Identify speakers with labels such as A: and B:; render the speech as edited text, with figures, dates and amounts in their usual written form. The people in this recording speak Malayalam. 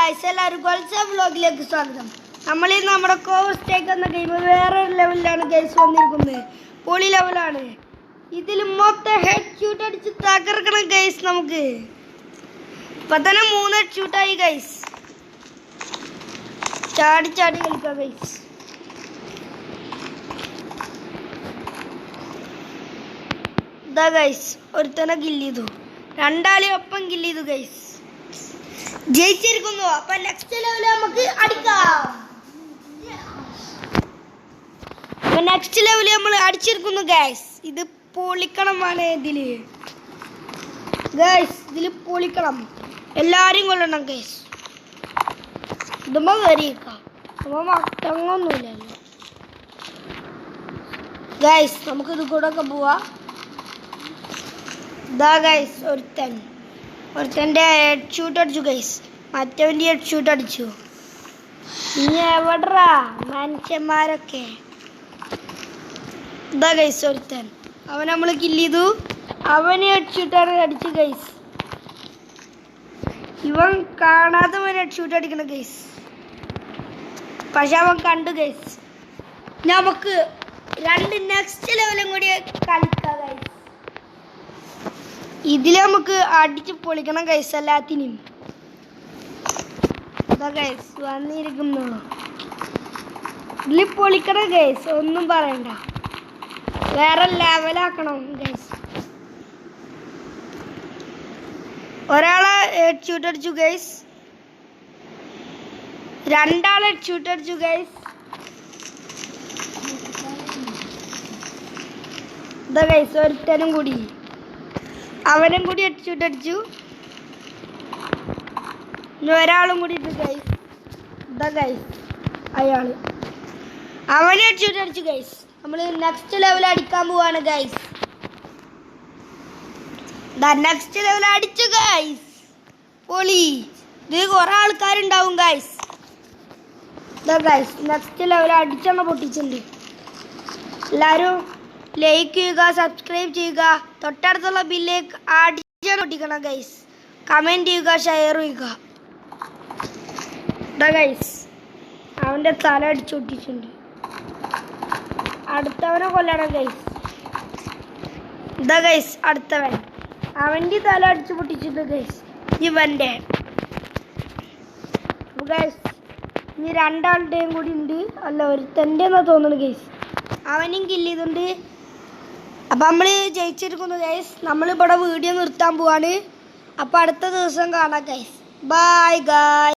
A: ഗായ്സ്, എല്ലാവരും ഗോൾസ വ്ലോഗിലേക്ക് സ്വാഗതം. നമ്മൾ നമ്മുടെ കോസ്റ്റേക്ക് എന്ന ഗെയിം വേറെ ലെവലിലാണ് ഗൈസ് വന്നിരിക്കുന്നത്. പൊളി ലെവലാണ്. ഇതിൽ മൊത്തം ഹെഡ് ഷൂട്ട് അടിച്ച് തകർക്കണം ഗൈസ്. നമുക്ക് ഇപ്പൊ തന്നെ 3 ഹെഡ് ഷൂട്ടായി ഗൈസ്. ചാടി ചാടി കളിക്കാം ഗൈസ്. ഇതാ ഗൈസ്, ഒരുത്തനെ കില്ല് ചെയ്തു, രണ്ടാളി ഒപ്പം കില്ല് ചെയ്തു ഗൈസ്. ജയിച്ചിരിക്കുന്നു. അപ്പൊ നെക്സ്റ്റ് ലെവല് നമുക്ക് അടിക്കാം. നെക്സ്റ്റ് ലെവല് നമ്മൾ അടിച്ചിരിക്കുന്നു ഗൈസ്. ഇത് പൊളിക്കണമാണ്. ഇതില് ഗൈസ്, ഇതില് പൊളിക്കണം. എല്ലാരും കൊല്ലണം ഗൈസ്. ഇതുമ്പോ കയറിയേക്കാം. മട്ടങ്ങൊന്നുമില്ലല്ലോ ഗൈസ്. നമുക്ക് ഇത് കൂടെ ഒക്കെ പോവാ. ഇതാ ഗൈസ്, ഒരുത്തൻ്റെ ഹെഡ് ഷൂട്ട് അടിച്ചു ഗൈസ്. മറ്റവൻ്റെ ഹെഡ് ഷൂട്ട് അടിച്ചു. ഇനി എവിടാ മനുഷ്യന്മാരൊക്കെ? ഇതാ ഗൈസ്, ഒരുത്തൻ അവൻ നമ്മൾ കില്ല് ചെയ്തു. അവന് ഹെഡ് ഷൂട്ടാണ് അടിച്ചു ഗൈസ്. ഇവൻ കാണാതെ ഹെഡ് ഷൂട്ട് അടിക്കണം ഗൈസ്. പക്ഷെ അവൻ കണ്ടു ഗൈസ്. നമുക്ക് നെക്സ്റ്റ് ലെവലും കൂടി കളിക്കാം ഗൈസ്. ഇതിൽ നമുക്ക് അടിച്ച് പൊളിക്കണം ഗൈസ്. എല്ലാത്തിനും ഇതാ ഗൈസ് വന്നിരിക്കുന്നു. ഇതിൽ പൊളിക്കണം ഗൈസ്. ഒന്നും പറയണ്ട, വേറെ ലെവലാക്കണം ഗൈസ്. ഒരാളെ ഹെഡ് ഷൂട്ട് അടിച്ചു ഗൈസ്. രണ്ടാളെ ഹെഡ് ഷൂട്ട് അടിച്ചു ഗൈസ്. ഇതാ ഗൈസ്, ഒരുത്തനും കൂടി, അവനും കൂടി ഹെഡ് ഷൂട്ട് അടിച്ചു. ഇനി ഒരാളും കൂടി ഉണ്ട് ഗൈസ്. ഇതാ ഗൈസ്, അയാള് അവന് ഹെഡ് ഷൂട്ട് അടിച്ചു ഗൈസ്. നമ്മൾ നെക്സ്റ്റ് ലെവൽ അടിക്കാൻ പോവാണ് ഗൈസ്. നെക്സ്റ്റ് ലെവൽ അടിച്ചു ഗൈസ്. പൊളി. ഇത് കുറെ ആൾക്കാരുണ്ടാവും ഗൈസ്. ഇതാ ഗൈസ്, നെക്സ്റ്റ് ലെവൽ അടിച്ചെണ്ണ പൊട്ടിച്ചിട്ടുണ്ട്. എല്ലാവരും ലൈക്ക് ചെയ്യുക, സബ്സ്ക്രൈബ് ചെയ്യുക, തൊട്ടടുത്തുള്ള ബില്ലേക്ക് അടിച്ചാൽ പൊട്ടിക്കണം ഗൈസ്. കമൻറ്റ് ചെയ്യുക, ഷെയർ ചെയ്യുക. ഇതാ ഗൈസ്, അവൻ്റെ തല അടിച്ചു പൊട്ടിച്ചിട്ടുണ്ട്. അടുത്തവനെ കൊല്ലണം ഗൈസ്. ഇതാ ഗൈസ്, അടുത്തവൻ അവൻ്റെ തല അടിച്ചു പൊട്ടിച്ചിട്ടുണ്ട് ഗൈസ്. ഇവൻ്റെ ഗൈസ് ഇനി രണ്ടാളുടെയും കൂടി ഉണ്ട്. അല്ല, ഒരുത്തൻ്റെ എന്നാ തോന്നുന്നു ഗൈസ്. അവനും കില്ല് ചെയ്തിട്ടുണ്ട്. അപ്പം നമ്മൾ ജയിച്ചിരിക്കുന്നു ഗൈസ്. നമ്മളിവിടെ വീഡിയോ നിർത്താൻ പോവാണ്. അപ്പം അടുത്ത ദിവസം കാണാം ഗൈസ്. Bye guys.